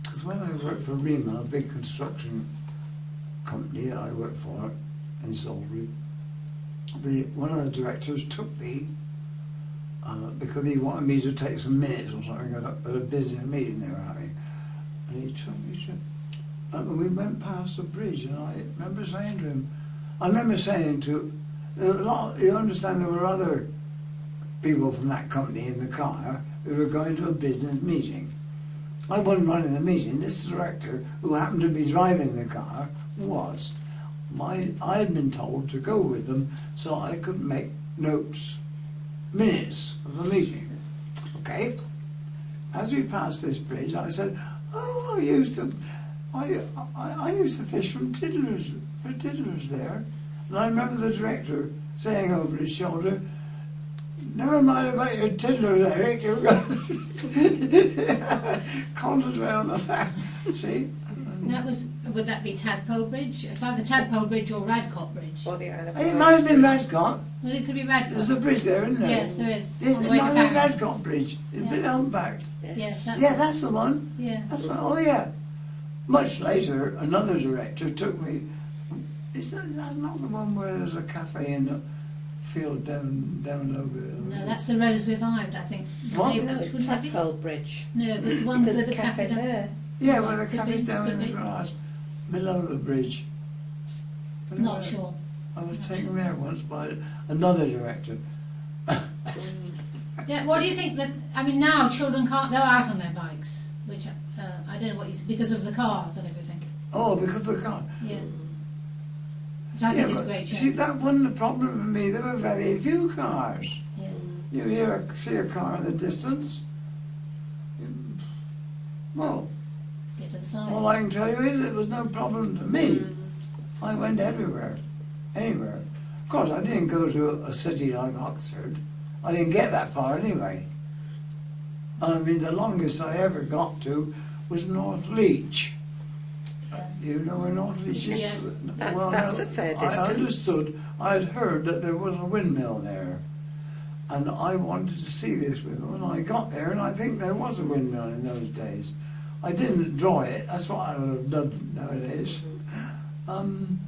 Because when I worked for Rima, a big construction company that I worked for in Salisbury, one of the directors took me because he wanted me to take some minutes or something at a business meeting they were having. And he took me to, and we went past the bridge, and I remember saying to him, there were a lot, you understand, there were other people from that company in the car who were going to a business meeting. I wasn't running the meeting. This director, who happened to be driving the car, was. I had been told to go with them so I could make minutes of the meeting. Okay? As we passed this bridge, I said, "Oh, I used to fish for tiddlers there." And I remember the director saying over his shoulder, "Never mind about your tiddlers, Eric. You're going to concentrate on the fact." See? Would that be Tadpole Bridge? It's either Tadpole Bridge or Radcott Bridge. Or the Isle of It might have been Radcott. Well, it could be Radcott. There's a bridge there, isn't there? Yes, there is. It On the way to might have been Farringdon. Radcott Bridge. It's Yeah. been humpbacked. Yes, That's the one. Yeah. That's right. Oh yeah. Much later, another director took me. That's not the one where there's a cafe in the field down over? No, that's the Rose Revived, I think. What? Maybe, which wouldn't that be? Tadpole Bridge. No, but the one There's with a the cafe down. there. Yeah, where the Could cafe's be, down in could the be. grass, below the bridge. Not sure. I was taken there once by another director. Yeah, what do you think that, I mean, now children can't go out on their bikes, which I don't know what you because of the cars and everything. Oh, because of the car. Yeah. Which I think is a but great see, change. that wasn't the problem for me. There were very few cars. Yeah. You see a car in the distance. Well, Get to the side. all I can tell you is it was no problem to me. I went everywhere, anywhere. Of course, I didn't go to a city like Oxford. I didn't get that far anyway. I mean, the longest I ever got to was North Leach. You know where North Leach is? Yes. That's a fair distance. I understood, I had heard that there was a windmill there. And I wanted to see this windmill, and I got there, and I think there was a windmill in those days. I didn't draw it, that's what I would have done nowadays. And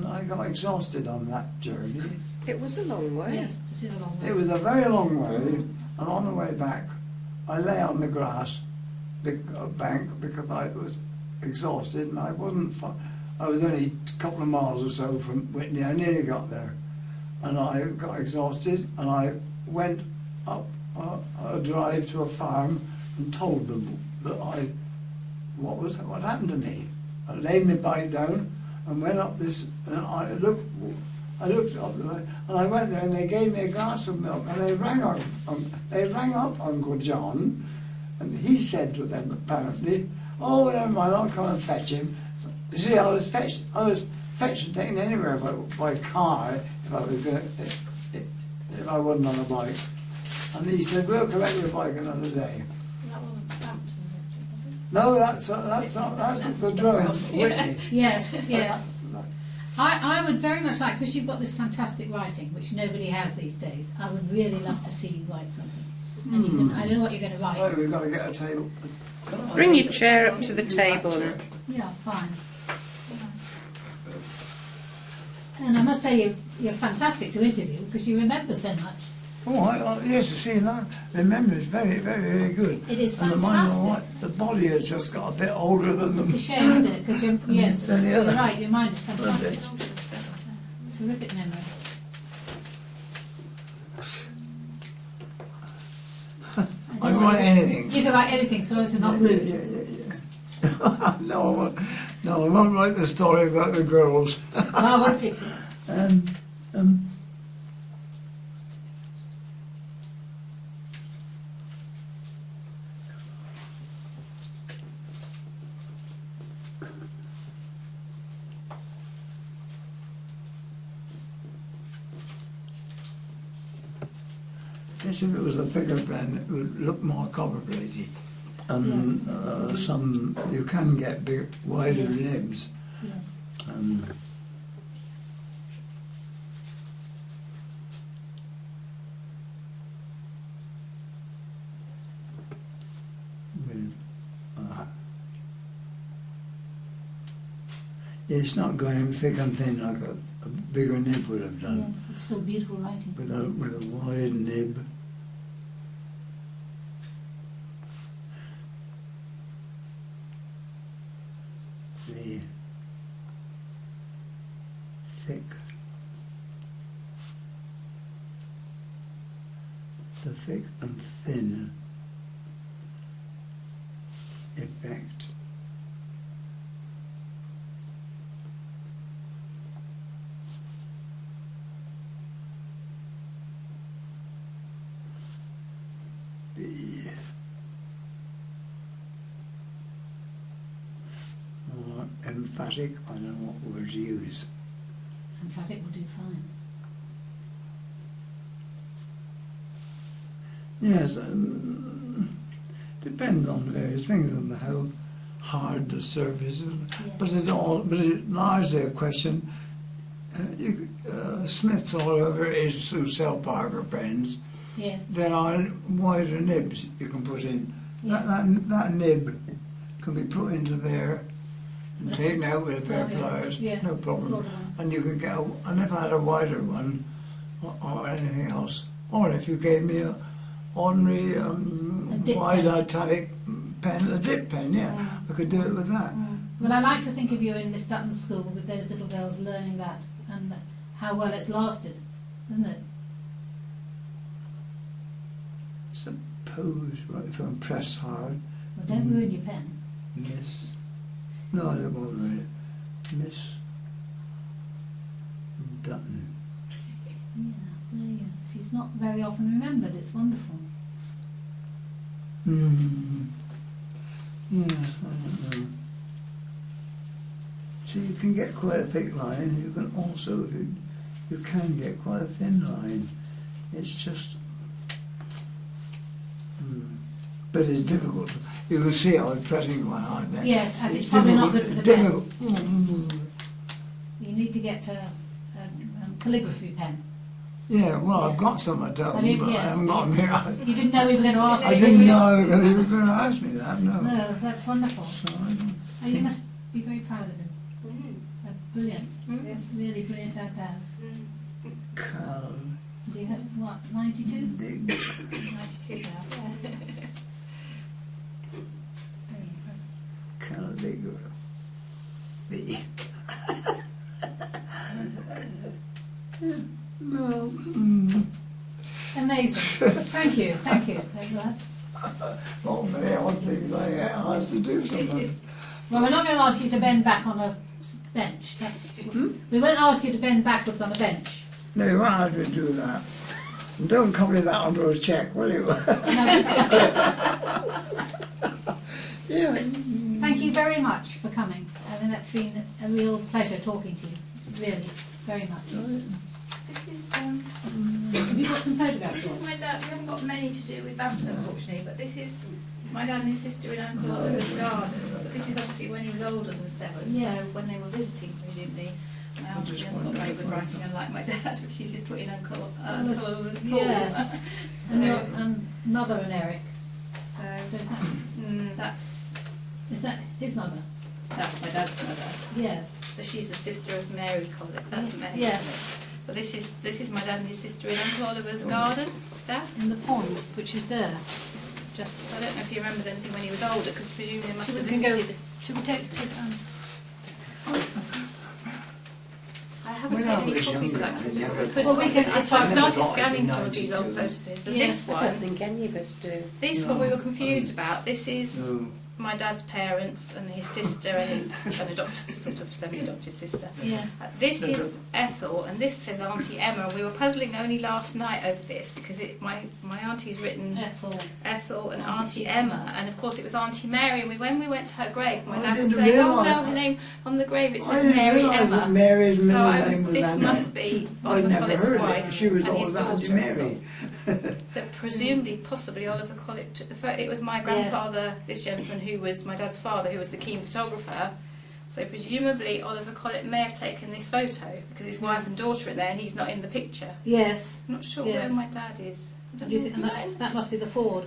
I got exhausted on that journey. It was a long way. Yes, to see the long way. It was a very long way, and on the way back, I lay on the grass bank because I was exhausted, and I wasn't. I was only a couple of miles or so from Whitney. I nearly got there, and I got exhausted, and I went up a drive to a farm and told them that what happened to me. I laid my bike down and went up this, and I looked up there, and I went there, and they gave me a glass of milk, and they rang up Uncle John, and he said to them apparently, "Oh, never mind, I'll come and fetch him." So, you see, I was fetched and taken anywhere by car if I wasn't on a bike. And he said, "We'll collect your bike another day." That one at Bampton, was it? No, that's the drone, Whitney. Yes, yes. I would very much like, because you've got this fantastic writing, which nobody has these days, I would really love to see you write something. And you can, I don't know what you're going to Right, write. we've got to get a table. Bring your chair up to the table and Yeah, fine. And I must say, you're fantastic to interview, because you remember so much. Oh, yes, you see that? The memory is very, very, very good. It is And the mind, all fantastic. right, the body has just got a bit older than them. It's a shame, isn't it? Because yes, Then the you're other- right, your mind is fantastic. That's Terrific memory. I can write anything. You can write anything, so it's not rude. Yeah. No, I won't write the story about the girls. Oh, what a pity. Yes, if it was a thicker pen, it would look more copper-plated. Yes. some you can get big, wider Yes. nibs. Yes. With yeah, it's not going thick and thin like a bigger nib would have Yeah, done. it's still beautiful writing. With a wide nib. The thick and thin effect. The more emphatic, I don't know what word to use. Emphatic will do fine. Yes, depends on various things and how hard the surface is. Yeah. But it's largely a question. Smiths all over is to sell Parker pens. Yeah. There are wider nibs you can put in. Yeah. That nib can be put into there and taken out with a pair of pliers, Yeah. no problem. Broader one. And you can get. And if I had a wider one or anything else, or if you gave me a ordinary dip wide pen. italic pen, a dip pen, yeah, I could do it with that. But I like to think of you in Miss Dutton's school with those little girls learning that and how well it's lasted, isn't it? Suppose if I'm pressed hard, Well, don't ruin your pen. Miss. No, I don't want to ruin it. Miss Dutton. Yeah, there you go. See, it's not very often remembered. It's wonderful. Yes, I don't know. So you can get quite a thick line. You can also, you can get quite a thin line. It's just, but it's difficult. You can see I was pressing quite hard there. Yes, and it's probably not good for the pen. difficult. You need to get a calligraphy pen. Yeah, well, I've Yeah. got some at home, I mean, but I yes, haven't got them here. You didn't know we were going to ask you. I did didn't you? know you were going to ask me that, no. No, that's wonderful. So I don't Oh, you think... must be very proud of him. Brilliant. Yes. Really brilliant dad to have. Cal... Do you have, what, 92? 92 now. Yeah. Very impressive. calligraphy. No. Amazing. Thank you. Thank you. So glad. Not many odd things I have to do sometimes. Well, we're not going to ask you to bend back on a bench. We won't ask you to bend backwards on a bench. No, you won't have to do that. And don't copy that onto a cheque, will you? Yeah. Thank you very much for coming. I mean, that's been a real pleasure talking to you. Really, very much. This is Have you got some photographs? this is for us? my dad. We haven't got many to do with Bampton, unfortunately, but this is my dad and his sister in Uncle Oliver's garden. But this is obviously when he was older than 7, Yes. so when they were visiting, presumably. My auntie hasn't got very good writing, unlike my dad, but she's just put in Uncle Oliver's pool. Yes. And mother and Eric. So So is that his mother? that's my dad's mother. Yes. So she's the sister of Mary Collett. Mary Yes. Collett. But this is my dad and his sister in Uncle Oliver's garden. Dad. In the pond, which is there. Just I don't know if he remembers anything when he was older, because presumably they must Should have we go? visited. Should we take I haven't When I taken any was copies of younger, that. I never Because Well, we can- so I I never started got it scanning in some of these old 92. photos. So Yes, this I don't one, think any of us do. this No, one we were confused about. This is No. my dad's parents and his sister and his an adopted, sort of semi-adopted sister. Yeah. This is Ethel, and this says Auntie Emma. And we were puzzling only last night over this because my auntie's written Ethel and Auntie Emma, and of course it was Auntie Mary. And when we went to her grave, my dad was saying, "Oh no, her name on the grave it says Mary Emma." Mary's middle So name was this Anna. must be I'd Oliver never Collett's heard wife it. She was and always his Auntie daughter. Mary. So presumably, possibly Oliver Collett took the photo. It was my grandfather, this gentleman who was my dad's father, who was the keen photographer. So presumably Oliver Collett may have taken this photo because his wife and daughter are there and he's not in the picture. Yes. I'm not sure Yes. where my dad is. I don't Do you know. think, and that must be the Ford.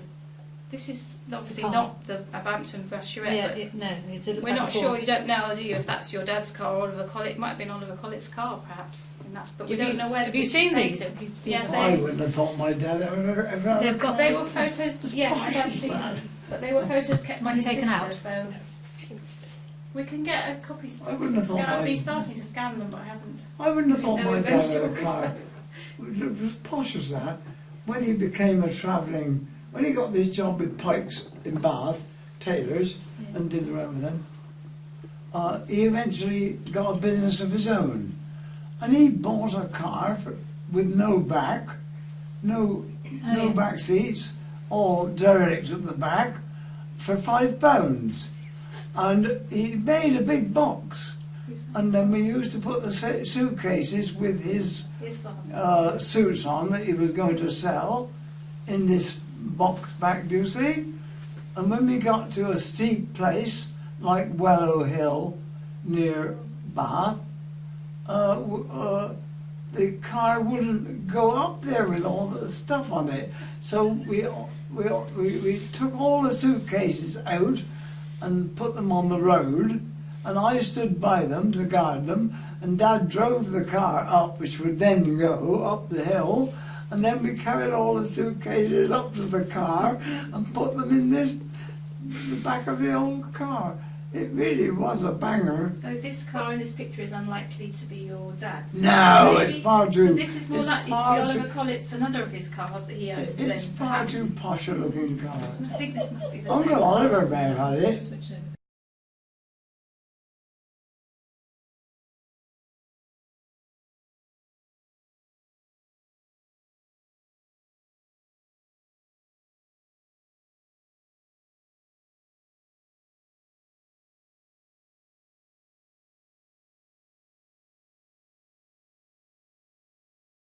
This is obviously The car. not the Bampton Voiturette, Yeah, but no, it looks we're like not a Ford. sure. You don't know, do you, if that's your dad's car or Oliver Collett? It might have been Oliver Collett's car, perhaps. In that, but we Have don't you- know where. have the you picture's seen these? taken. Yes, I they. wouldn't have thought my dad ever had They've a got- car. They were photos. Yeah, my dad's seen them, but they were photos kept by his Taken sister. out. So we can get a copy. I wouldn't have thought I've been mine- starting to scan them, but I haven't. I wouldn't have thought No, my we're dad going had to a car. It looked as posh as that. When he became a travelling, when he got this job with Pikes in Bath, tailors, and did the rest with them, he eventually got a business of his own. And he bought a car with no back, no back seats, or derelict at the back, for £5. And he made a big box. And then we used to put the suitcases with his His father. suits on that he was going to sell in this box back, do you see? And when we got to a steep place like Wellow Hill near Bath, the car wouldn't go up there with all the stuff on it. So we took all the suitcases out and put them on the road, and I stood by them to guard them, and Dad drove the car up, which would then go up the hill, and then we carried all the suitcases up to the car and put them in the back of the old car. It really was a banger. So this car in this picture is unlikely to be your dad's. No, Maybe- it's far too. So this is more it's likely to be far Oliver too- Collett's, another of his cars that he owns. It's then, far perhaps. too posh a looking car. I think this must be the Uncle same. Oliver may have had it. Switch over.